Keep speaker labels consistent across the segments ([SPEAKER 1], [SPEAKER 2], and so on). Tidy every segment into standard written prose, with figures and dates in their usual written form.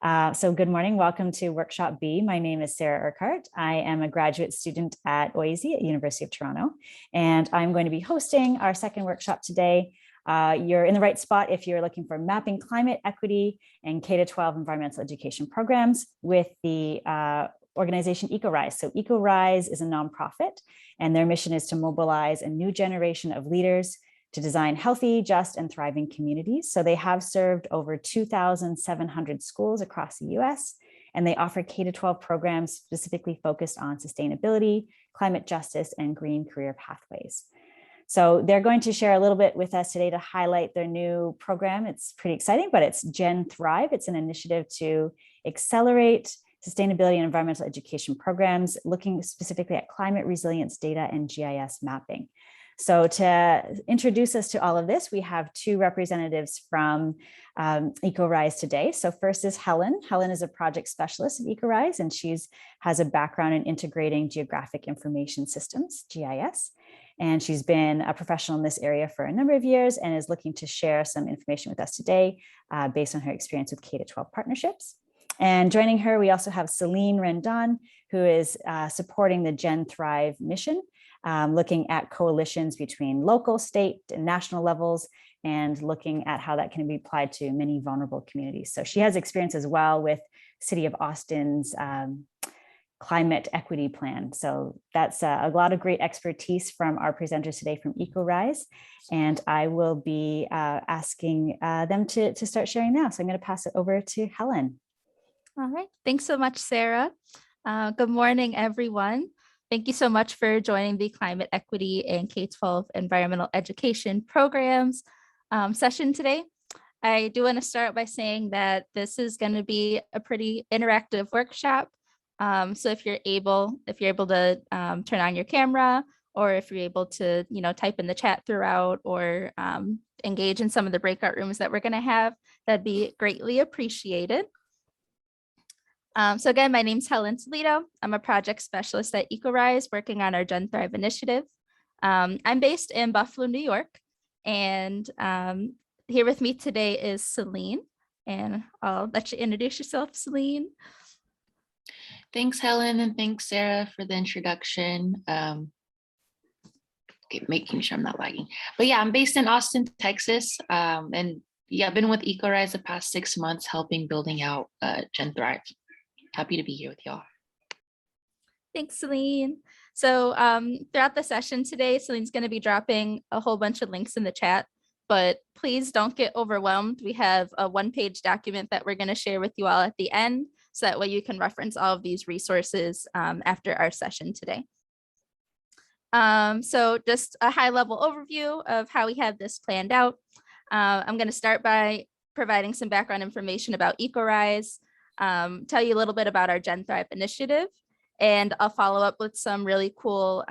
[SPEAKER 1] So good morning, welcome to Workshop B. My name is Sarah Urquhart. I am a graduate student at OISE at University of Toronto, and I'm going to be hosting our second workshop today. You're in the right spot if you're looking for mapping climate equity and K-12 environmental education programs with the organization EcoRise. So EcoRise is a nonprofit, and their mission is to mobilize a new generation of leaders to design healthy, just, and thriving communities. So they have served over 2,700 schools across the US, and they offer K-12 programs specifically focused on sustainability, climate justice, and green career pathways. So they're going to share a little bit with us today to highlight their new program. It's pretty exciting, but it's Gen Thrive. It's an initiative to accelerate sustainability and environmental education programs, looking specifically at climate resilience data and GIS mapping. So to introduce us to all of this, we have two representatives from EcoRise today. So first is Helen. Helen is a project specialist at EcoRise, and she has a background in integrating geographic information systems, GIS. And she's been a professional in this area for a number of years and is looking to share some information with us today based on her experience with K-12 partnerships. And joining her, we also have Celine Rendon, who is supporting the Gen Thrive mission, looking at coalitions between local, state, and national levels, and looking at how that can be applied to many vulnerable communities. So she has experience as well with City of Austin's climate equity plan. So that's a lot of great expertise from our presenters today from EcoRise. And I will be asking them to start sharing now. So I'm going to pass it over to Helen.
[SPEAKER 2] All right. Thanks so much, Sarah. Good morning, everyone. Thank you so much for joining the Climate Equity and K-12 Environmental Education Programs session today. I do want to start by saying that this is going to be a pretty interactive workshop. So if you're able to turn on your camera, or if you're able to, type in the chat throughout, or engage in some of the breakout rooms that we're going to have, that'd be greatly appreciated. So again, my name's Helen Toledo. I'm a project specialist at EcoRise working on our Gen Thrive initiative. I'm based in Buffalo, New York, and here with me today is Celine, and I'll let you introduce yourself, Celine.
[SPEAKER 3] Thanks, Helen, and thanks, Sarah, for the introduction. Making sure I'm not lagging. But yeah, I'm based in Austin, Texas, and yeah, I've been with EcoRise the past 6 months, helping building out Gen Thrive. Happy to be here with y'all.
[SPEAKER 2] Thanks, Celine. So throughout the session today, Celine's going to be dropping a whole bunch of links in the chat, but please don't get overwhelmed. We have a one-page document that we're going to share with you all at the end, so that way you can reference all of these resources after our session today. So just a high-level overview of how we have this planned out. I'm going to start by providing some background information about EcoRise, tell you a little bit about our Gen Thrive initiative, and I'll follow up with some really cool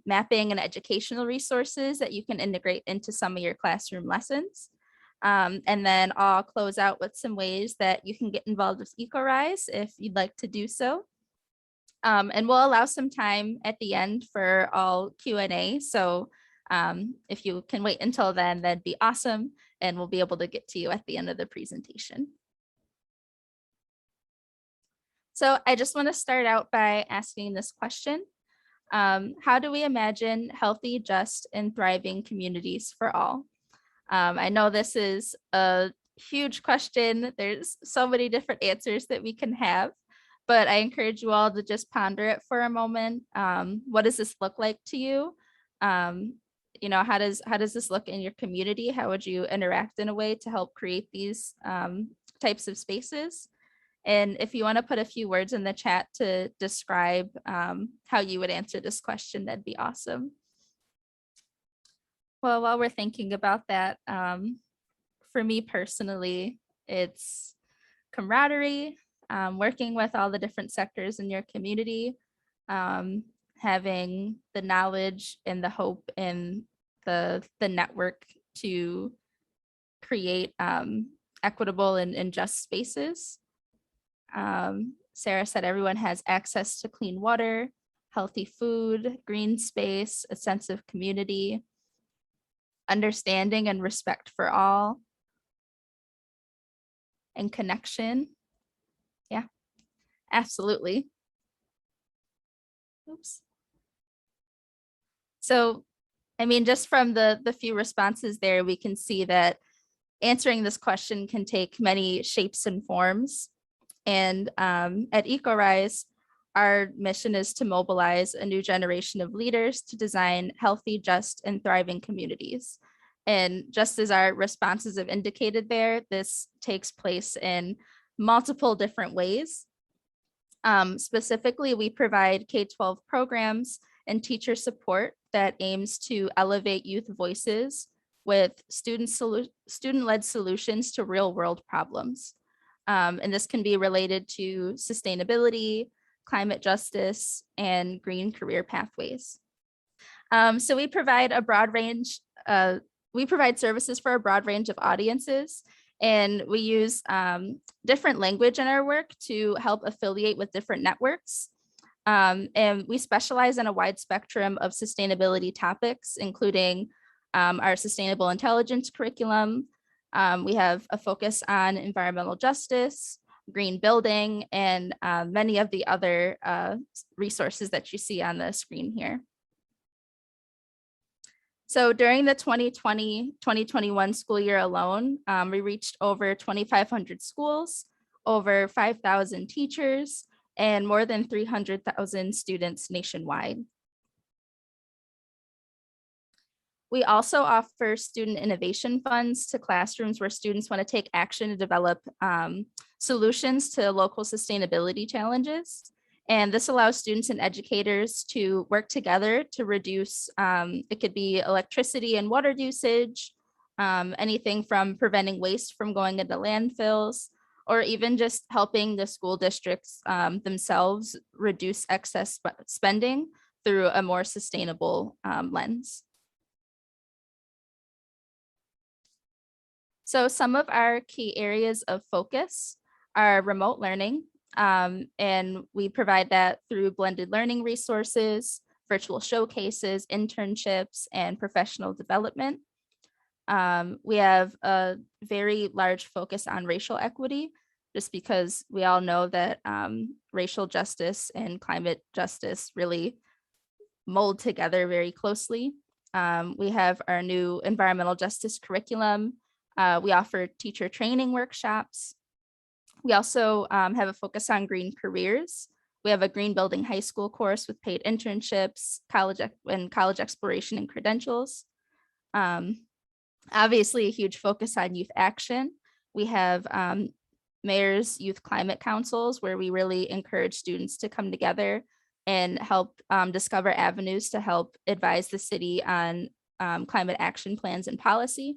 [SPEAKER 2] mapping and educational resources that you can integrate into some of your classroom lessons. And then I'll close out with some ways that you can get involved with EcoRise if you'd like to do so. And we'll allow some time at the end for all Q&A. So if you can wait until then, that'd be awesome. And we'll be able to get to you at the end of the presentation. So I just want to start out by asking this question. How do we imagine healthy, just, and thriving communities for all? I know this is a huge question. There's so many different answers that we can have, but I encourage you all to just ponder it for a moment. What does this look like to you? How does this look in your community? How would you interact in a way to help create these types of spaces? And if you want to put a few words in the chat to describe how you would answer this question, that'd be awesome. Well, while we're thinking about that, for me personally, it's camaraderie, working with all the different sectors in your community, having the knowledge and the hope and the network to create equitable and just spaces. Sarah said everyone has access to clean water, healthy food, green space, a sense of community, understanding and respect for all, and connection. Absolutely. Oops. So, I mean, just from the few responses there, we can see that answering this question can take many shapes and forms. And at EcoRise, our mission is to mobilize a new generation of leaders to design healthy, just, and thriving communities. And just as our responses have indicated there, this takes place in multiple different ways. Specifically, we provide K-12 programs and teacher support that aims to elevate youth voices with student-led solutions to real-world problems. And this can be related to sustainability, climate justice, and green career pathways. So we provide a broad range, we provide services for a broad range of audiences, and we use different language in our work to help affiliate with different networks. And we specialize in a wide spectrum of sustainability topics, including our sustainable intelligence curriculum. We have a focus on environmental justice, green building, and many of the other resources that you see on the screen here. So during the 2020-2021 school year alone, we reached over 2,500 schools, over 5,000 teachers, and more than 300,000 students nationwide. We also offer student innovation funds to classrooms where students want to take action to develop solutions to local sustainability challenges. And this allows students and educators to work together to reduce, it could be electricity and water usage, anything from preventing waste from going into landfills, or even just helping the school districts themselves reduce excess spending through a more sustainable lens. So some of our key areas of focus are remote learning, and we provide that through blended learning resources, virtual showcases, internships, and professional development. We have a very large focus on racial equity, just because we all know that racial justice and climate justice really mold together very closely. We have our new environmental justice curriculum. We offer teacher training workshops. We also have a focus on green careers. We have a green building high school course with paid internships, college exploration and credentials. Obviously, a huge focus on youth action. We have mayor's youth climate councils, where we really encourage students to come together and help discover avenues to help advise the city on climate action plans and policy.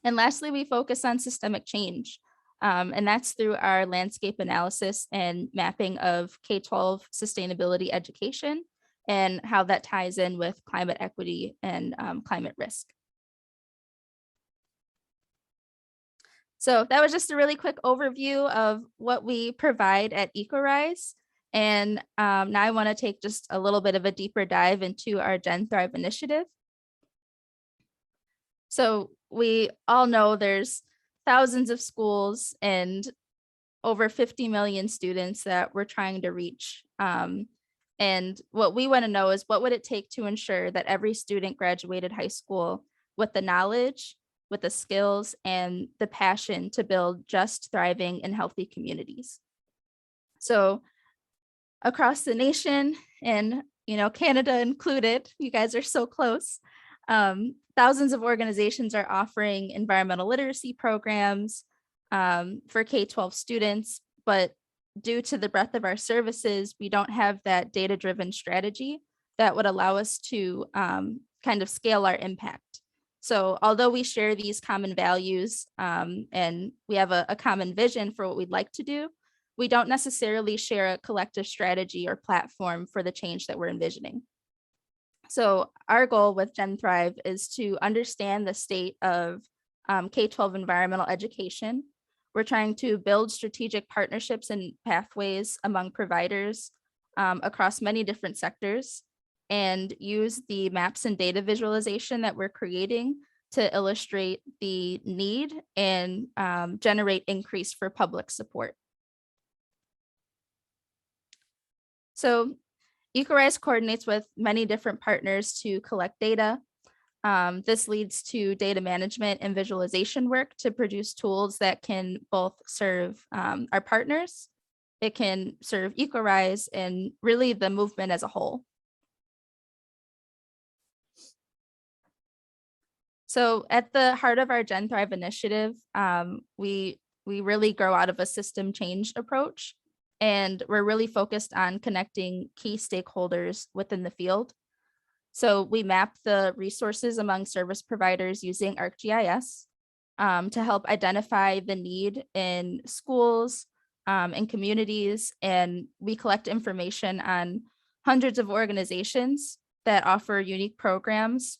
[SPEAKER 2] And lastly, we focus on systemic change. And that's through our landscape analysis and mapping of K-12 sustainability education and how that ties in with climate equity and climate risk. So that was just a really quick overview of what we provide at EcoRise. And now I want to take just a little bit of a deeper dive into our Gen Thrive initiative. So we all know there's thousands of schools and over 50 million students that we're trying to reach. And what we want to know is, what would it take to ensure that every student graduated high school with the knowledge, with the skills, and the passion to build just, thriving, and healthy communities? So across the nation, and Canada included, you guys are so close, thousands of organizations are offering environmental literacy programs for K-12 students, but due to the breadth of our services, we don't have that data-driven strategy that would allow us to kind of scale our impact. So although we share these common values and we have a common vision for what we'd like to do, we don't necessarily share a collective strategy or platform for the change that we're envisioning. So our goal with Gen Thrive is to understand the state of K-12 environmental education. We're trying to build strategic partnerships and pathways among providers across many different sectors, and use the maps and data visualization that we're creating to illustrate the need and generate increase for public support. So EcoRise coordinates with many different partners to collect data. This leads to data management and visualization work to produce tools that can both serve our partners, it can serve EcoRise, and really the movement as a whole. So at the heart of our Gen Thrive initiative, we really grow out of a system change approach, and we're really focused on connecting key stakeholders within the field. So we map the resources among service providers using ArcGIS to help identify the need in schools and communities, and we collect information on hundreds of organizations that offer unique programs,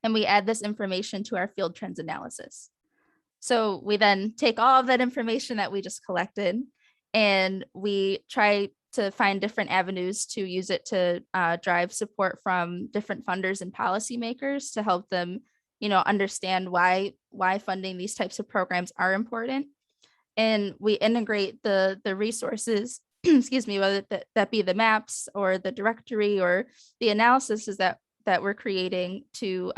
[SPEAKER 2] and we add this information to our field trends analysis. So we then take all of that information that we just collected, and we try to find different avenues to use it to drive support from different funders and policymakers to help them, understand why funding these types of programs are important. And we integrate the resources, excuse me, whether that be the maps or the directory or the analysis that we're creating to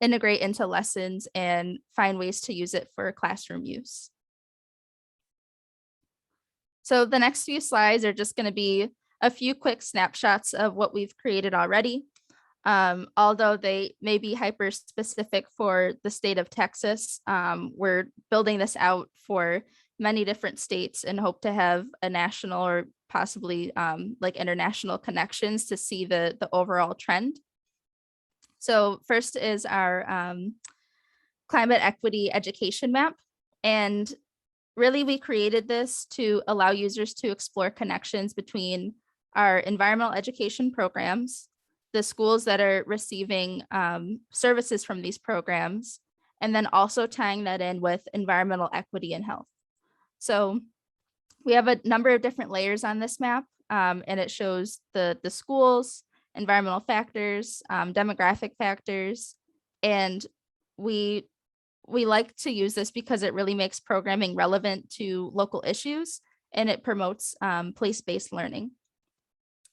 [SPEAKER 2] integrate into lessons and find ways to use it for classroom use. So the next few slides are just going to be a few quick snapshots of what we've created already. Although they may be hyper specific for the state of Texas, we're building this out for many different states and hope to have a national or possibly like international connections to see the overall trend. So first is our climate equity education map. And really, we created this to allow users to explore connections between our environmental education programs, the schools that are receiving services from these programs, and then also tying that in with environmental equity and health. So we have a number of different layers on this map, and it shows the schools, environmental factors, demographic factors, and we like to use this because it really makes programming relevant to local issues, and it promotes place-based learning.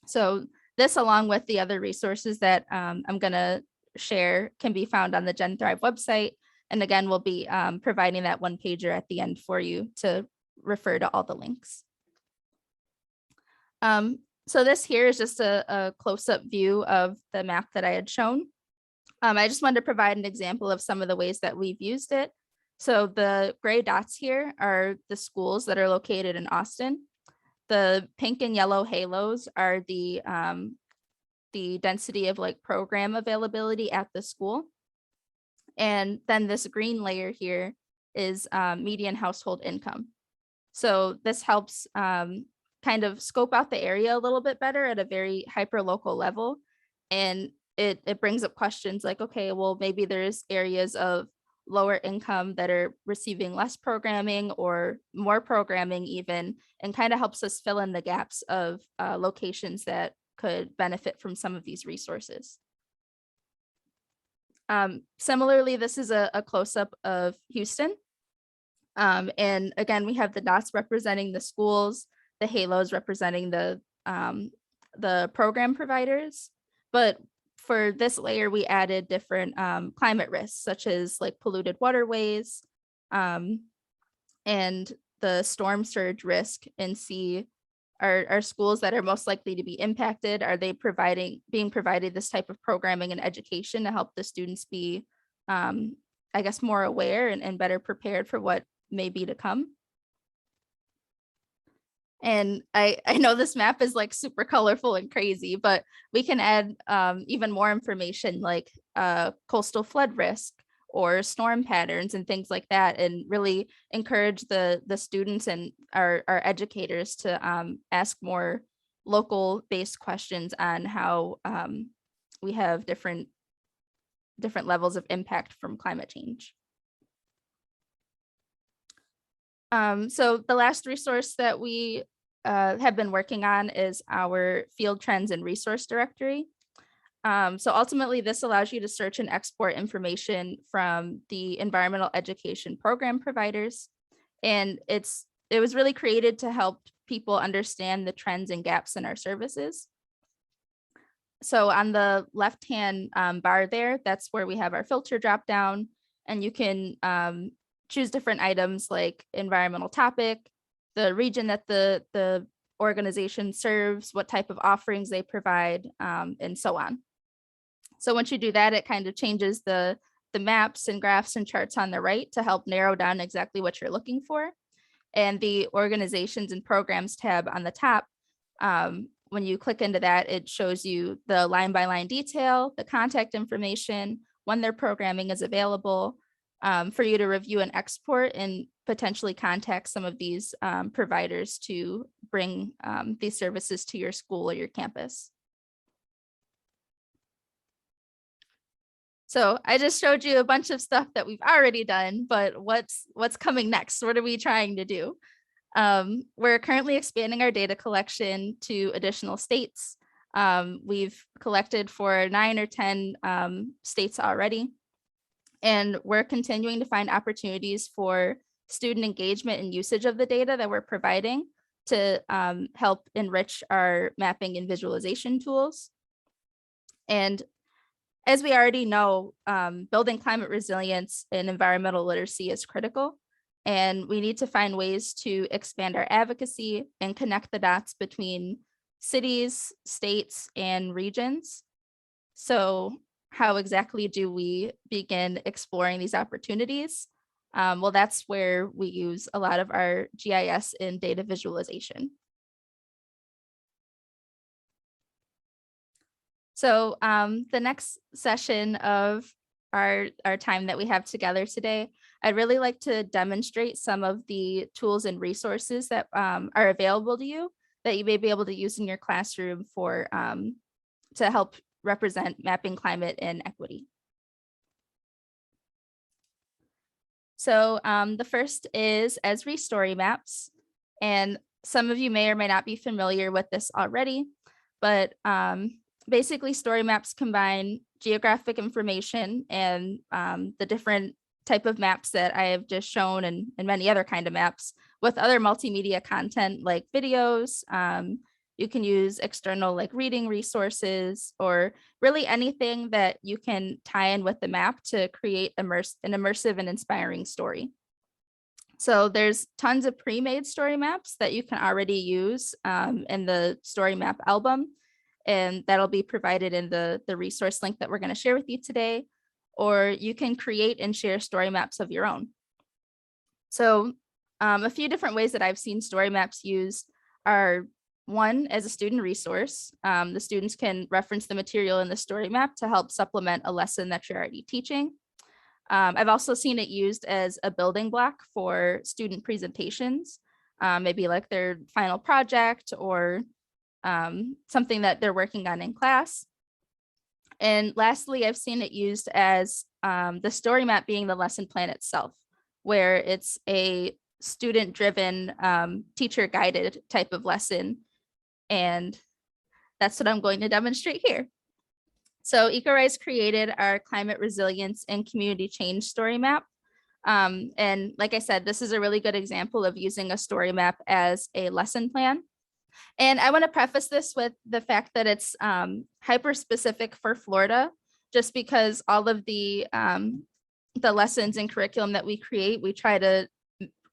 [SPEAKER 2] So this, along with the other resources that I'm going to share, can be found on the Gen Thrive website. And again, we'll be providing that one pager at the end for you to refer to all the links. So this here is just a close-up view of the map that I had shown. I just wanted to provide an example of some of the ways that we've used it. So the gray dots here are the schools that are located in Austin. The pink and yellow halos are the density of like program availability at the school. And then this green layer here is median household income. So this helps kind of scope out the area a little bit better at a very hyper local level. And it brings up questions like, okay, well, maybe there's areas of lower income that are receiving less programming or more programming even, and kind of helps us fill in the gaps of locations that could benefit from some of these resources. Similarly, this is a close-up of Houston. And again, we have the dots representing the schools, the halos representing the program providers. But for this layer, we added different climate risks, such as like polluted waterways and the storm surge risk, and see are schools that are most likely to be impacted, are they being provided this type of programming and education to help the students be, I guess, more aware and better prepared for what may be to come. And I know this map is like super colorful and crazy, but we can add even more information like coastal flood risk or storm patterns and things like that, and really encourage the students and our educators to ask more local based questions on how we have different levels of impact from climate change. So the last resource that we have been working on is our field trends and resource directory. So ultimately, this allows you to search and export information from the environmental education program providers. And it was really created to help people understand the trends and gaps in our services. So on the left-hand bar there, that's where we have our filter drop down, and you can choose different items like environmental topic, the region that the organization serves, what type of offerings they provide, and so on. So once you do that, it kind of changes the maps and graphs and charts on the right to help narrow down exactly what you're looking for. And the organizations and programs tab on the top, when you click into that, it shows you the line by line detail, the contact information, when their programming is available, for you to review and export and potentially contact some of these providers to bring these services to your school or your campus. So I just showed you a bunch of stuff that we've already done, but what's coming next? What are we trying to do? We're currently expanding our data collection to additional states. We've collected for 9 or 10 states already, and we're continuing to find opportunities for student engagement and usage of the data that we're providing to help enrich our mapping and visualization tools. And as we already know, building climate resilience and environmental literacy is critical, and we need to find ways to expand our advocacy and connect the dots between cities, states, and regions. So how exactly do we begin exploring these opportunities? Well, that's where we use a lot of our GIS and data visualization. So the next session of our time that we have together today, I'd really like to demonstrate some of the tools and resources that are available to you that you may be able to use in your classroom for to help represent mapping climate and equity. So the first is Esri story maps, and some of you may or may not be familiar with this already, but basically story maps combine geographic information and the different type of maps that I have just shown and many other kind of maps with other multimedia content like videos. You can use external like reading resources or really anything that you can tie in with the map to create an immersive and inspiring story. So there's tons of pre-made story maps that you can already use in the story map album, and that'll be provided in the resource link that we're going to share with you today, or you can create and share story maps of your own. So a few different ways that I've seen story maps used are, one, as a student resource. The students can reference the material in the story map to help supplement a lesson that you're already teaching. I've also seen it used as a building block for student presentations, maybe like their final project or something that they're working on in class. And lastly, I've seen it used as the story map being the lesson plan itself, where it's a student-driven, teacher-guided type of lesson. And that's what I'm going to demonstrate here. So EcoRise created our climate resilience and community change story map. And like I said, this is a really good example of using a story map as a lesson plan. And I want to preface this with the fact that it's hyper specific for Florida, just because all of the lessons and curriculum that we create, we try to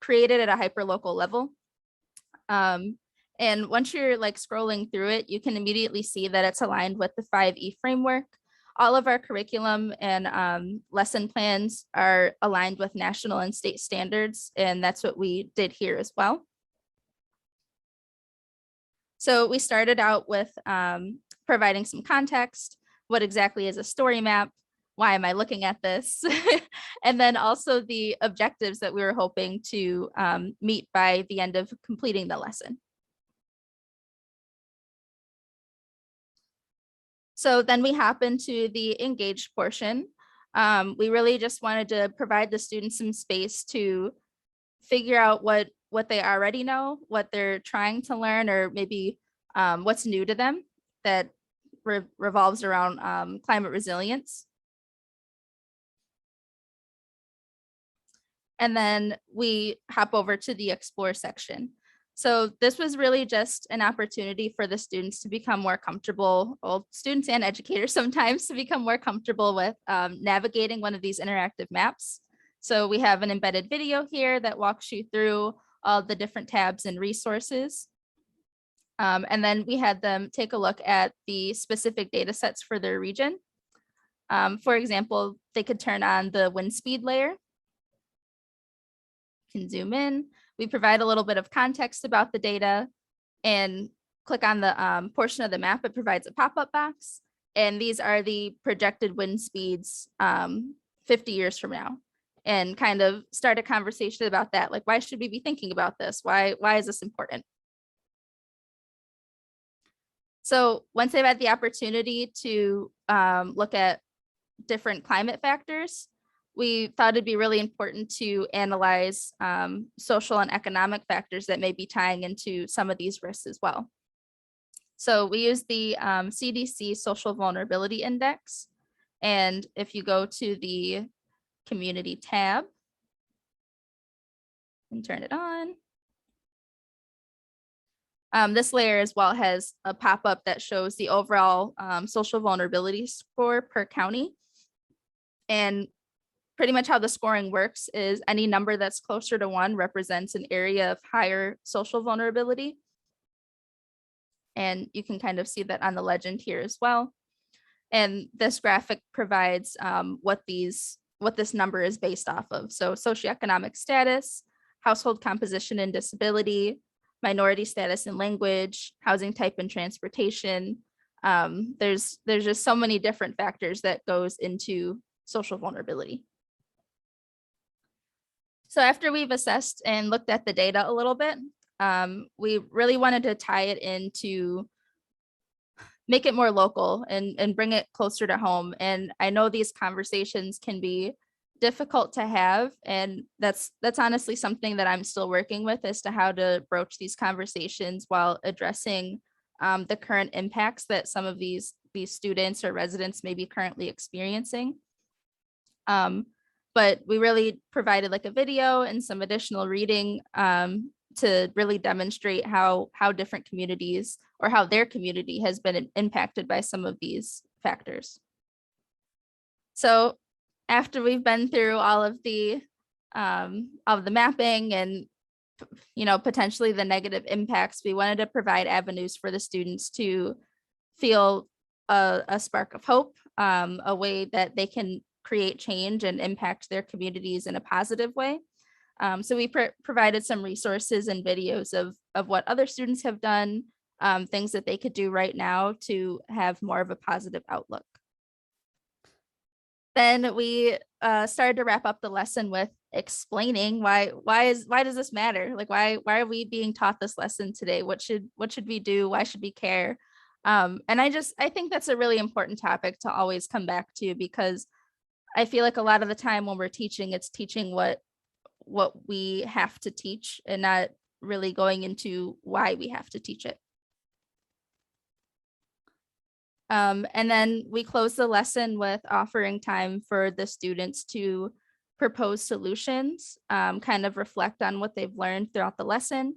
[SPEAKER 2] create it at a hyper local level. And once you're like scrolling through it, you can immediately see that it's aligned with the 5E framework. All of our curriculum and lesson plans are aligned with national and state standards, and that's what we did here as well. So we started out with providing some context. What exactly is a story map? Why am I looking at this? And then also the objectives that we were hoping to meet by the end of completing the lesson. So then we hop into the engaged portion. We really just wanted to provide the students some space to figure out what they already know, what they're trying to learn, or maybe what's new to them that revolves around climate resilience. And then we hop over to the explore section. So this was really just an opportunity for the students to become more comfortable, well, students and educators sometimes, to become more comfortable with navigating one of these interactive maps. So we have an embedded video here that walks you through all the different tabs and resources. And then we had them take a look at the specific data sets for their region. For example, they could turn on the wind speed layer. You can zoom in. We provide a little bit of context about the data and click on the portion of the map. It provides a pop-up box. And these are the projected wind speeds 50 years from now, and kind of start a conversation about that. Like, why should we be thinking about this? Why is this important? So once they've had the opportunity to look at different climate factors, we thought it'd be really important to analyze social and economic factors that may be tying into some of these risks as well. So we use the CDC Social Vulnerability Index. And if you go to the community tab and turn it on, this layer as well has a pop-up that shows the overall social vulnerability score per county. And pretty much how the scoring works is any number that's closer to 1 represents an area of higher social vulnerability. And you can kind of see that on the legend here as well. And this graphic provides what this number is based off of. So socioeconomic status, household composition and disability, minority status and language, housing type and transportation. There's just so many different factors that goes into social vulnerability. So after we've assessed and looked at the data a little bit, we really wanted to tie it into, make it more local and bring it closer to home. And I know these conversations can be difficult to have, and that's honestly something that I'm still working with, as to how to broach these conversations while addressing the current impacts that some of these students or residents may be currently experiencing. But we really provided like a video and some additional reading to really demonstrate how different communities, or how their community has been impacted by some of these factors. So after we've been through all of the mapping and potentially the negative impacts, we wanted to provide avenues for the students to feel a spark of hope, a way that they can create change and impact their communities in a positive way. So we provided some resources and videos of what other students have done, things that they could do right now to have more of a positive outlook. Then we started to wrap up the lesson with explaining why does this matter? Like, why are we being taught this lesson today? What should we do? Why should we care? And I think that's a really important topic to always come back to, because I feel like a lot of the time when we're teaching, it's teaching what we have to teach and not really going into why we have to teach it. And then we close the lesson with offering time for the students to propose solutions, kind of reflect on what they've learned throughout the lesson,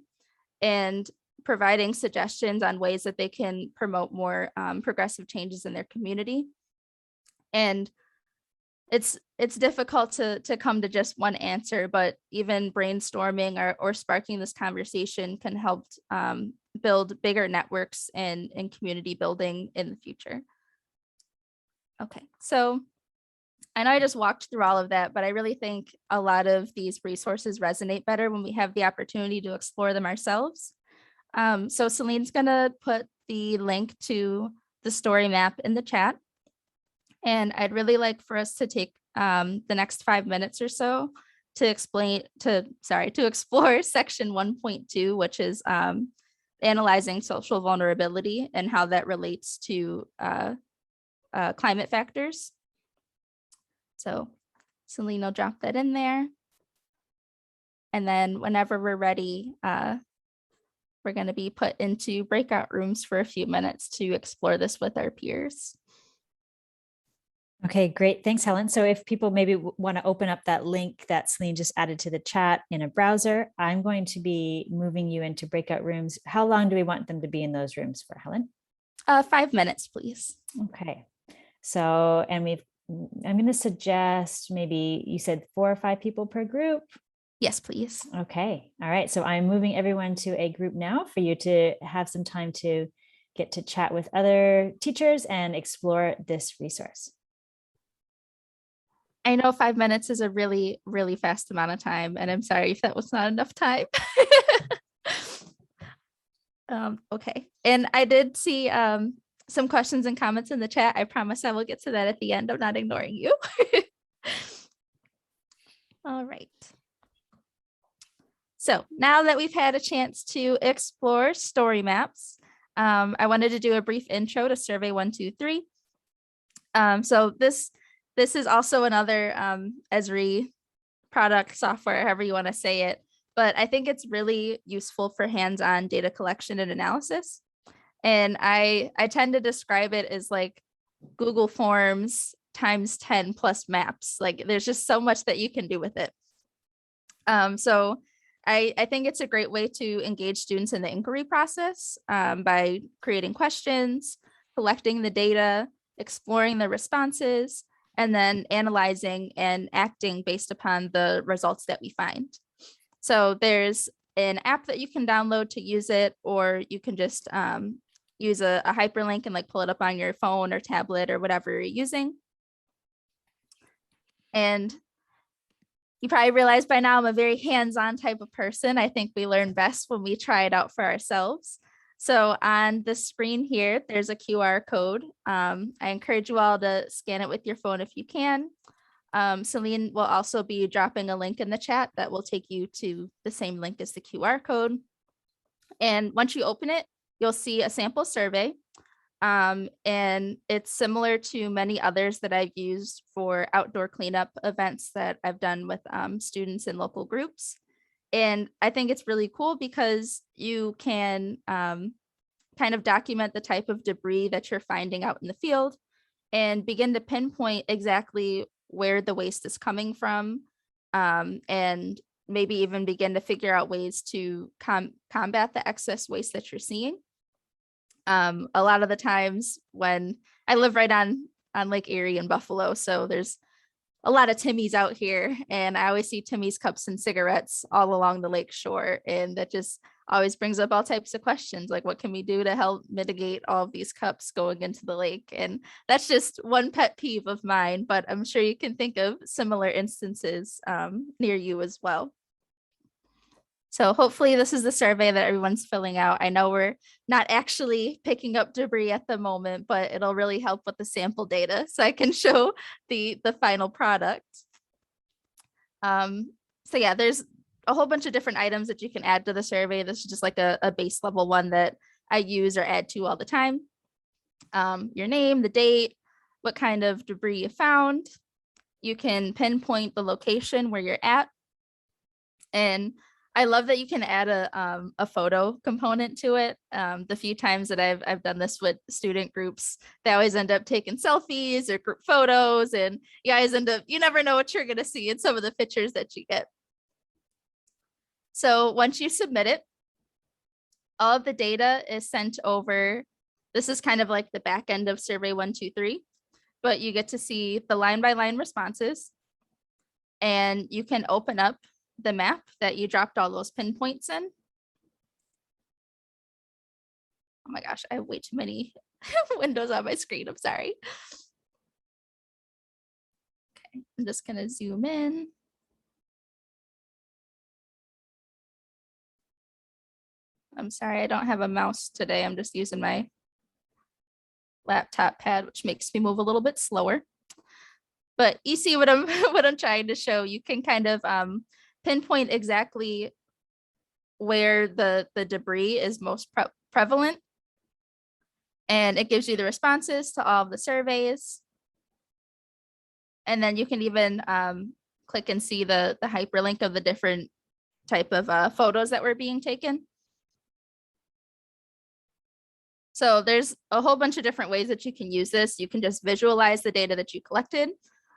[SPEAKER 2] and providing suggestions on ways that they can promote more progressive changes in their community. And it's difficult to come to just one answer, but even brainstorming or sparking this conversation can help build bigger networks and community building in the future. Okay, so I know I just walked through all of that, but I really think a lot of these resources resonate better when we have the opportunity to explore them ourselves. So Celine's gonna put the link to the story map in the chat. And I'd really like for us to take the next 5 minutes or so to explore section 1.2, which is analyzing social vulnerability and how that relates to climate factors. So Celine will drop that in there. And then whenever we're ready, we're going to be put into breakout rooms for a few minutes to explore this with our peers.
[SPEAKER 1] Okay, great. Thanks, Helen. So if people maybe want to open up that link that Celine just added to the chat in a browser, I'm going to be moving you into breakout rooms. How long do we want them to be in those rooms for, Helen?
[SPEAKER 2] 5 minutes, please.
[SPEAKER 1] Okay. So, I'm going to suggest maybe you said 4 or 5 people per group.
[SPEAKER 2] Yes, please.
[SPEAKER 1] Okay. All right. So I'm moving everyone to a group now for you to have some time to get to chat with other teachers and explore this resource.
[SPEAKER 2] I know 5 minutes is a really, really fast amount of time, and I'm sorry if that was not enough time. Okay. And I did see some questions and comments in the chat. I promise I will get to that at the end. I'm not ignoring you. All right. So now that we've had a chance to explore story maps, I wanted to do a brief intro to Survey 123. So this is also another Esri product software, however you want to say it, but I think it's really useful for hands-on data collection and analysis. And I tend to describe it as like Google Forms times 10 plus maps. Like there's just so much that you can do with it. So I think it's a great way to engage students in the inquiry process by creating questions, collecting the data, exploring the responses, and then analyzing and acting based upon the results that we find. So there's an app that you can download to use it, or you can just use a hyperlink and like pull it up on your phone or tablet or whatever you're using. And you probably realize by now I'm a very hands-on type of person. I think we learn best when we try it out for ourselves. So on the screen here, there's a QR code. I encourage you all to scan it with your phone if you can. Celine will also be dropping a link in the chat that will take you to the same link as the QR code. And once you open it, you'll see a sample survey. And it's similar to many others that I've used for outdoor cleanup events that I've done with students in local groups. And I think it's really cool because you can kind of document the type of debris that you're finding out in the field and begin to pinpoint exactly where the waste is coming from, and maybe even begin to figure out ways to combat the excess waste that you're seeing. A lot of the times when I live right on Lake Erie in Buffalo, so there's a lot of Timmy's out here, and I always see Timmy's cups and cigarettes all along the lake shore, and that just always brings up all types of questions, like what can we do to help mitigate all of these cups going into the lake? And that's just one pet peeve of mine, but I'm sure you can think of similar instances near you as well. So hopefully this is the survey that everyone's filling out. I know we're not actually picking up debris at the moment, but it'll really help with the sample data so I can show the final product. So yeah, there's a whole bunch of different items that you can add to the survey. This is just like a base level one that I use or add to all the time. Your name, the date, what kind of debris you found. You can pinpoint the location where you're at. And I love that you can add a photo component to it. The few times that I've done this with student groups, they always end up taking selfies or group photos, and you guys you never know what you're going to see in some of the pictures that you get. So once you submit it, all of the data is sent over. This is kind of like the back end of Survey 123, but you get to see the line by line responses, and you can open up the map that you dropped all those pinpoints in. Oh my gosh, I have way too many windows on my screen. I'm sorry. Okay, I'm just gonna zoom in. I'm sorry, I don't have a mouse today. I'm just using my laptop pad, which makes me move a little bit slower. But you see what I'm what I'm trying to show. You can kind of pinpoint exactly where the debris is most prevalent. And it gives you the responses to all of the surveys. And then you can even click and see the hyperlink of the different type of photos that were being taken. So there's a whole bunch of different ways that you can use this. You can just visualize the data that you collected.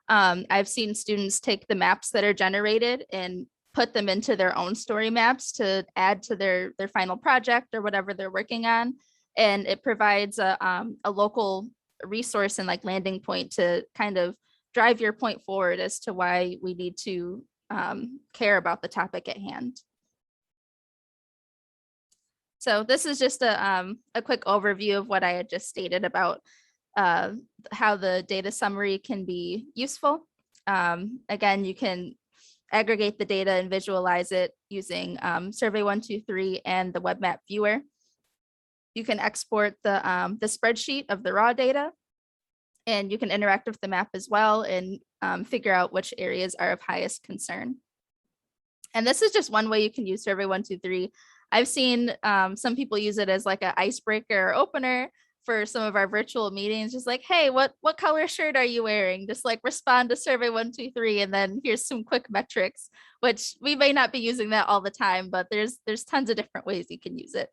[SPEAKER 2] I've seen students take the maps that are generated and put them into their own story maps to add to their final project or whatever they're working on. And it provides a local resource and like landing point to kind of drive your point forward as to why we need to care about the topic at hand. So this is just a quick overview of what I had just stated about how the data summary can be useful. Again, you can aggregate the data and visualize it using Survey123 and the web map viewer. You can export the spreadsheet of the raw data, and you can interact with the map as well and figure out which areas are of highest concern. And this is just one way you can use Survey123. I've seen some people use it as like an icebreaker or opener for some of our virtual meetings, just like, hey, what color shirt are you wearing? Just like respond to Survey123, and then here's some quick metrics, which we may not be using that all the time, but there's tons of different ways you can use it.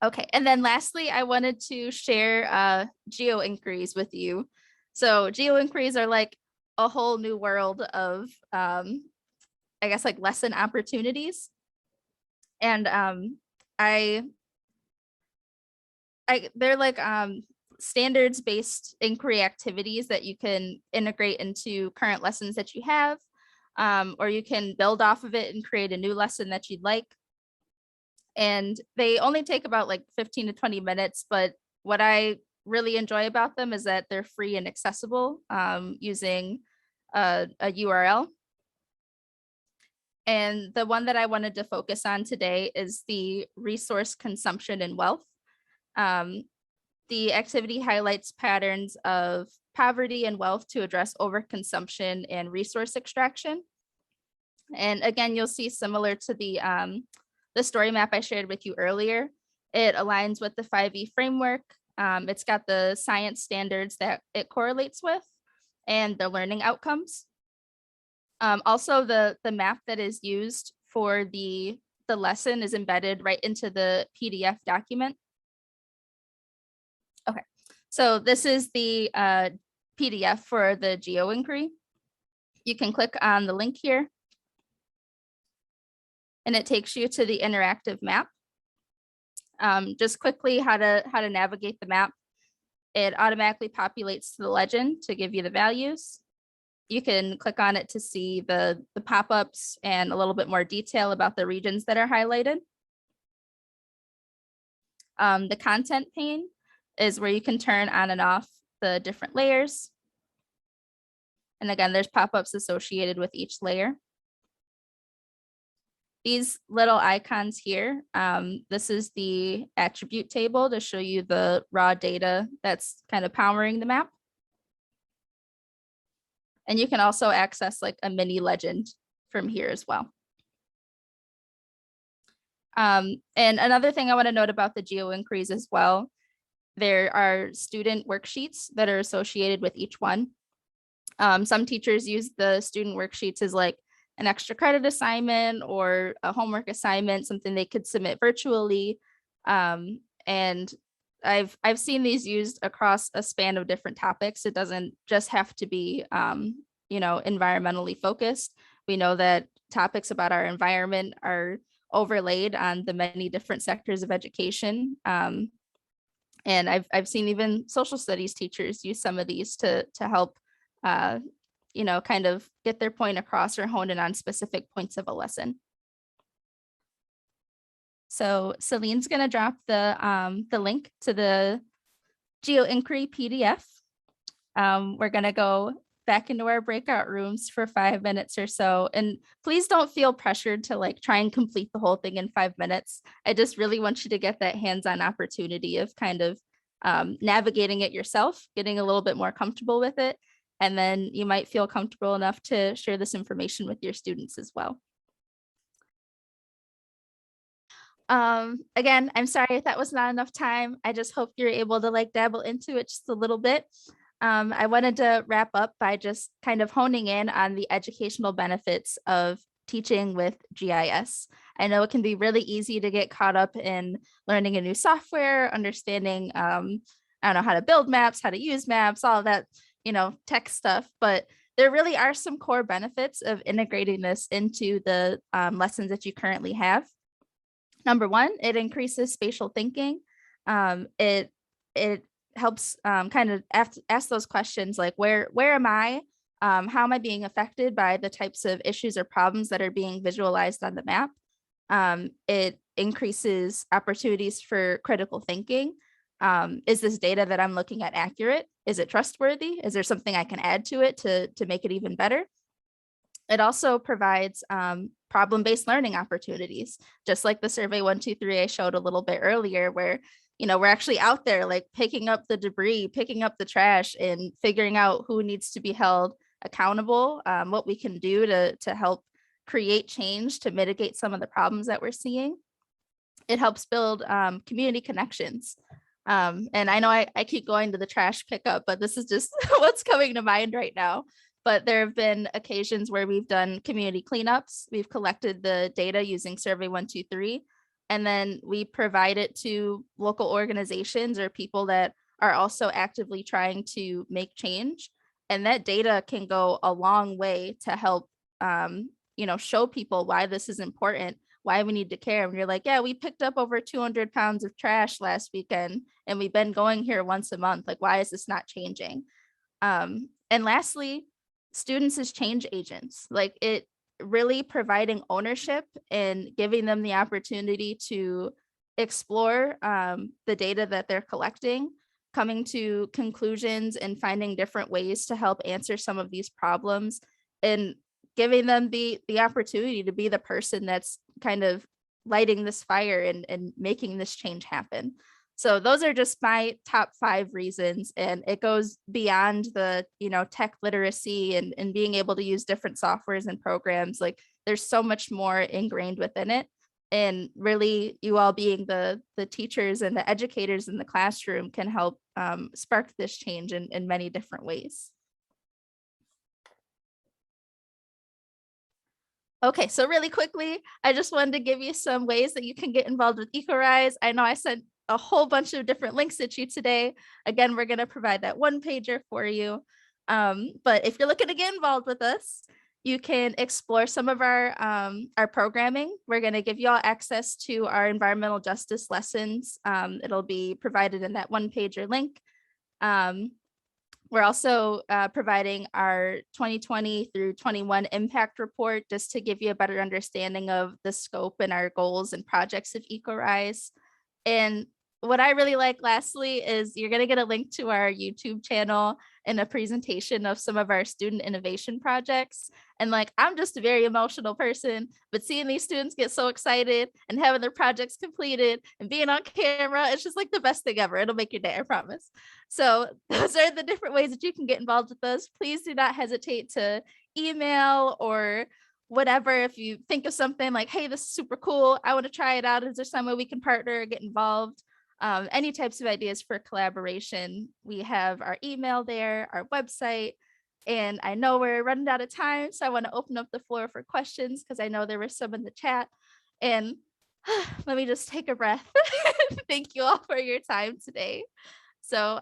[SPEAKER 2] Okay, and then lastly, I wanted to share geo inquiries with you. So geo inquiries are like a whole new world of, I guess, like lesson opportunities. And they're like standards-based inquiry activities that you can integrate into current lessons that you have, or you can build off of it and create a new lesson that you'd like. And they only take about like 15 to 20 minutes, but what I really enjoy about them is that they're free and accessible using a URL. And the one that I wanted to focus on today is the resource consumption and wealth. The activity highlights patterns of poverty and wealth to address overconsumption and resource extraction. And again, you'll see similar to the story map I shared with you earlier, it aligns with the 5E framework. It's got the science standards that it correlates with and the learning outcomes. Also, the map that is used for the lesson is embedded right into the PDF document. Okay, so this is the PDF for the geo inquiry. You can click on the link here, and it takes you to the interactive map. Just quickly how to navigate the map. It automatically populates to the legend to give you the values. You can click on it to see the pop-ups and a little bit more detail about the regions that are highlighted. The content pane is where you can turn on and off the different layers. And again, there's pop-ups associated with each layer. These little icons here, this is the attribute table to show you the raw data that's kind of powering the map. And you can also access like a mini legend from here as well. And another thing I want to note about the geo inquiries as well, there are student worksheets that are associated with each one. Some teachers use the student worksheets as like an extra credit assignment or a homework assignment, something they could submit virtually. And I've seen these used across a span of different topics. It doesn't just have to be, environmentally focused. We know that topics about our environment are overlaid on the many different sectors of education. And I've seen even social studies teachers use some of these to help, kind of get their point across or hone in on specific points of a lesson. So Celine's going to drop the link to the geo inquiry PDF. We're going to go back into our breakout rooms for 5 minutes or so. And please don't feel pressured to like try and complete the whole thing in 5 minutes. I just really want you to get that hands-on opportunity of kind of navigating it yourself, getting a little bit more comfortable with it. And then you might feel comfortable enough to share this information with your students as well. Again, I'm sorry if that was not enough time. I just hope you're able to like dabble into it just a little bit. I wanted to wrap up by just kind of honing in on the educational benefits of teaching with GIS. I know it can be really easy to get caught up in learning a new software, understanding, I don't know, how to build maps, how to use maps, all of that, tech stuff. But there really are some core benefits of integrating this into the lessons that you currently have. Number one, it increases spatial thinking. It helps kind of ask those questions like, where am I? How am I being affected by the types of issues or problems that are being visualized on the map? It increases opportunities for critical thinking. Is this data that I'm looking at accurate? Is it trustworthy? Is there something I can add to it to make it even better? It also provides problem-based learning opportunities, just like the survey 1, 2, 3 I showed a little bit earlier, where we're actually out there like picking up the debris, picking up the trash, and figuring out who needs to be held accountable, what we can do to help create change to mitigate some of the problems that we're seeing. It helps build community connections. And I know I keep going to the trash pickup, but this is just what's coming to mind right now. But there have been occasions where we've done community cleanups. We've collected the data using survey 1, 2, 3, and then we provide it to local organizations or people that are also actively trying to make change. And that data can go a long way to help, show people why this is important, why we need to care. And you're like, yeah, we picked up over 200 pounds of trash last weekend, and we've been going here once a month. Like, why is this not changing? And lastly, students as change agents, like it really providing ownership and giving them the opportunity to explore the data that they're collecting, coming to conclusions and finding different ways to help answer some of these problems, and giving them the opportunity to be the person that's kind of lighting this fire and making this change happen. So those are just my top 5 reasons, and it goes beyond the, tech literacy and being able to use different softwares and programs. Like there's so much more ingrained within it. And really, you all being the teachers and the educators in the classroom can help spark this change in many different ways. Okay, so really quickly, I just wanted to give you some ways that you can get involved with EcoRise. I know I sent a whole bunch of different links at you today. Again, we're going to provide that 1-pager for you. But if you're looking to get involved with us, you can explore some of our programming. We're going to give you all access to our environmental justice lessons. It'll be provided in that 1-pager link. We're also providing our 2020 through 21 impact report, just to give you a better understanding of the scope and our goals and projects of EcoRise. And what I really like lastly is you're going to get a link to our YouTube channel and a presentation of some of our student innovation projects. And like, I'm just a very emotional person, but seeing these students get so excited and having their projects completed and being on camera, it's just like the best thing ever. It'll make your day, I promise. So those are the different ways that you can get involved with us. Please do not hesitate to email or whatever. If you think of something like, hey, this is super cool, I want to try it out. Is there some way we can partner or get involved? Any types of ideas for collaboration, we have our email there, our website, and I know we're running out of time, so I want to open up the floor for questions because I know there were some in the chat. And let me just take a breath. Thank you all for your time today. So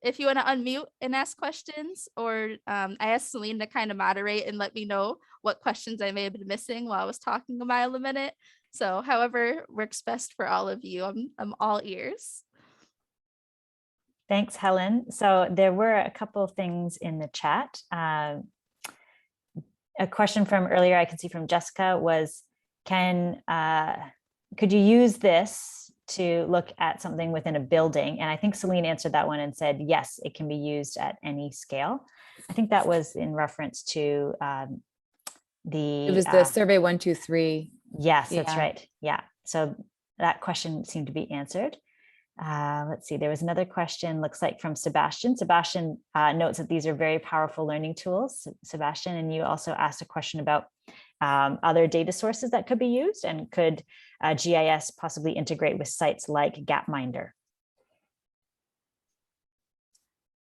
[SPEAKER 2] if you want to unmute and ask questions, or I asked Celine to kind of moderate and let me know what questions I may have been missing while I was talking a mile a minute. So however works best for all of you, I'm all ears.
[SPEAKER 1] Thanks, Helen. So there were a couple of things in the chat. A question from earlier I could see from Jessica was, could you use this to look at something within a building? And I think Celine answered that one and said, yes, it can be used at any scale. I think that was in reference to it
[SPEAKER 4] was the survey 1, 2, 3.
[SPEAKER 1] Yes, that's right. Yeah. So that question seemed to be answered. Let's see, there was another question, looks like from Sebastian. Sebastian notes that these are very powerful learning tools, Sebastian, and you also asked a question about other data sources that could be used, and could GIS possibly integrate with sites like Gapminder?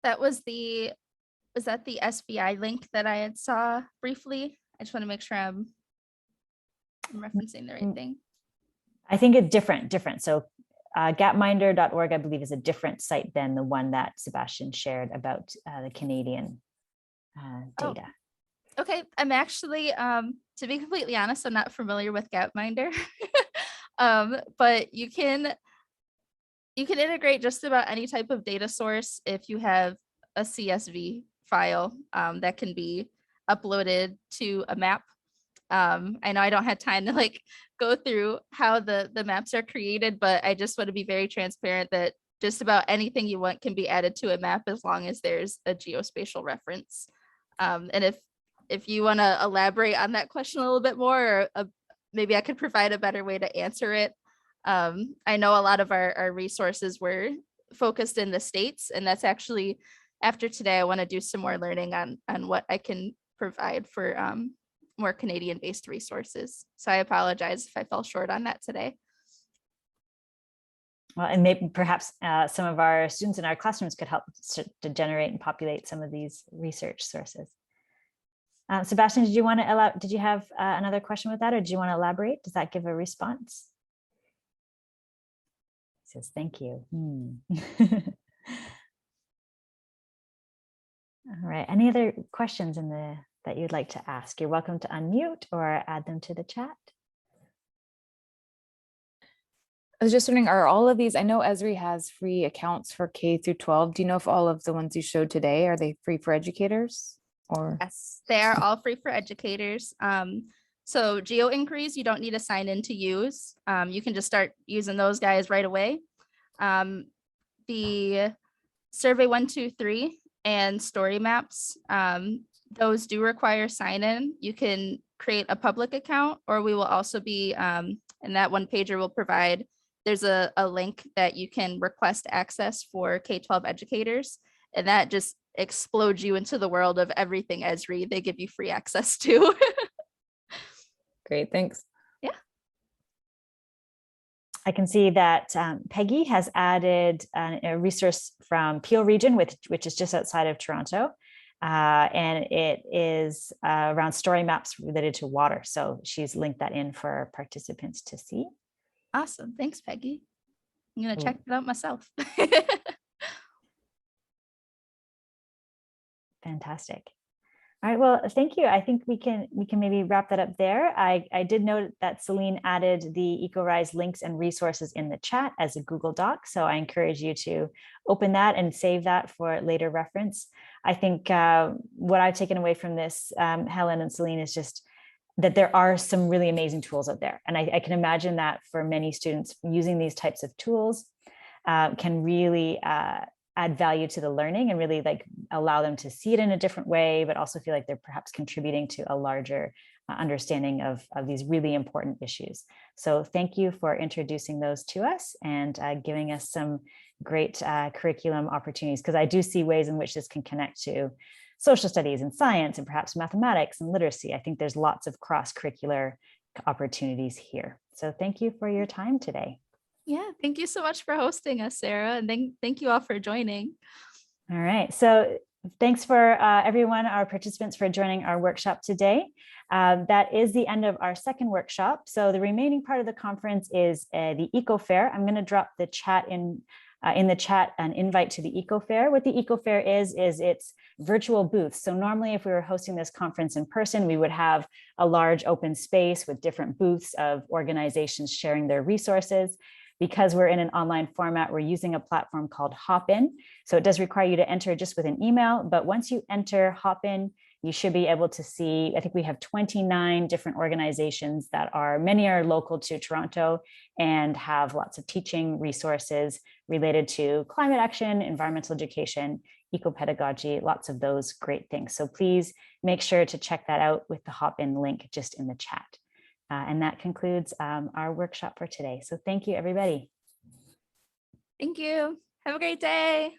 [SPEAKER 2] Was that the SBI link that I had saw briefly? I just want to make sure I'm... I'm referencing the right thing.
[SPEAKER 1] I think it's different. So gapminder.org, I believe, is a different site than the one that Sebastian shared about the Canadian data.
[SPEAKER 2] Oh, okay, I'm actually, to be completely honest, I'm not familiar with Gapminder, but you can integrate just about any type of data source if you have a CSV file that can be uploaded to a map. I know I don't have time to like go through how the maps are created, but I just want to be very transparent that just about anything you want can be added to a map as long as there's a geospatial reference. And if you want to elaborate on that question a little bit more, or maybe I could provide a better way to answer it. I know a lot of our resources were focused in the States, and that's actually, after today, I want to do some more learning on what I can provide for more Canadian-based resources. So I apologize if I fell short on that today.
[SPEAKER 1] Well, and maybe perhaps some of our students in our classrooms could help to generate and populate some of these research sources. Sebastian, did you want to did you have another question with that, or do you want to elaborate? Does that give a response? He says, thank you. All right, any other questions that you'd like to ask? You're welcome to unmute or add them to the chat.
[SPEAKER 4] I was just wondering, are all of these, I know Esri has free accounts for K through 12. Do you know if all of the ones you showed today, are they free for educators? Or
[SPEAKER 2] yes, they are all free for educators. So geo inquiries, you don't need to sign in to use. You can just start using those guys right away. The survey 1, 2, 3 and story maps, those do require sign in. You can create a public account, or we will also be, and that one pager will provide, there's a link that you can request access for K-12 educators, and that just explodes you into the world of everything Esri they give you free access to.
[SPEAKER 4] great, thanks.
[SPEAKER 2] Yeah.
[SPEAKER 1] I can see that Peggy has added a resource from Peel region, which is just outside of Toronto. And it is around story maps related to water. So she's linked that in for participants to see.
[SPEAKER 2] Awesome. Thanks, Peggy. I'm going to check it out myself.
[SPEAKER 1] Fantastic. All right, well, thank you. I think we can maybe wrap that up there. I did note that Celine added the EcoRise links and resources in the chat as a Google Doc. So I encourage you to open that and save that for later reference. I think what I've taken away from this, Helen and Celine, is just that there are some really amazing tools out there. And I can imagine that for many students, using these types of tools can really add value to the learning and really like allow them to see it in a different way, but also feel like they're perhaps contributing to a larger understanding of these really important issues. So thank you for introducing those to us and giving us some great curriculum opportunities, because I do see ways in which this can connect to social studies and science and perhaps mathematics and literacy. I think there's lots of cross-curricular opportunities here. So thank you for your time today.
[SPEAKER 2] Yeah, thank you so much for hosting us, Sarah, and thank you all for joining.
[SPEAKER 1] All right, so thanks for everyone, our participants, for joining our workshop today. That is the end of our second workshop. So the remaining part of the conference is the Eco Fair. I'm going to drop the chat in the chat an invite to the Eco Fair. What the Eco Fair is it's virtual booths. So normally if we were hosting this conference in person, we would have a large open space with different booths of organizations sharing their resources. Because we're in an online format, we're using a platform called Hopin. So it does require you to enter just with an email, but once you enter Hopin, you should be able to see, I think we have 29 different organizations that many are local to Toronto and have lots of teaching resources related to climate action, environmental education, eco-pedagogy, lots of those great things. So please make sure to check that out with the Hopin link just in the chat. And that concludes our workshop for today. So thank you, everybody.
[SPEAKER 2] Thank you. Have a great day.